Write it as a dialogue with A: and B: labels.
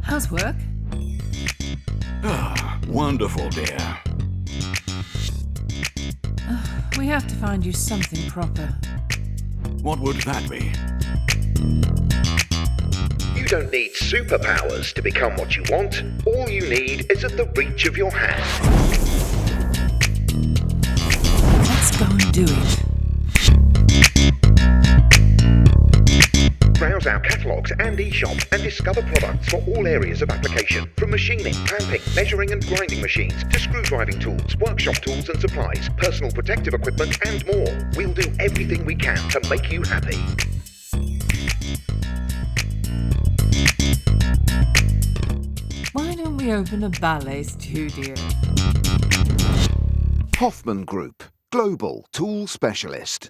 A: How's work?
B: Ah, wonderful, dear.
A: We have to find you something proper.
B: What would that be?
C: You don't need superpowers to become what you want. All you need is at the reach of your hand.
A: Let's go and do it.
C: Browse our catalogues and e-shop and discover products for all areas of application, from machining, clamping, measuring and grinding machines to screw driving tools, workshop tools and supplies, personal protective equipment and more. We'll do everything we can to make you happy.
A: Why don't we open a ballet studio?
D: Hoffmann Group, Global Tool Specialist.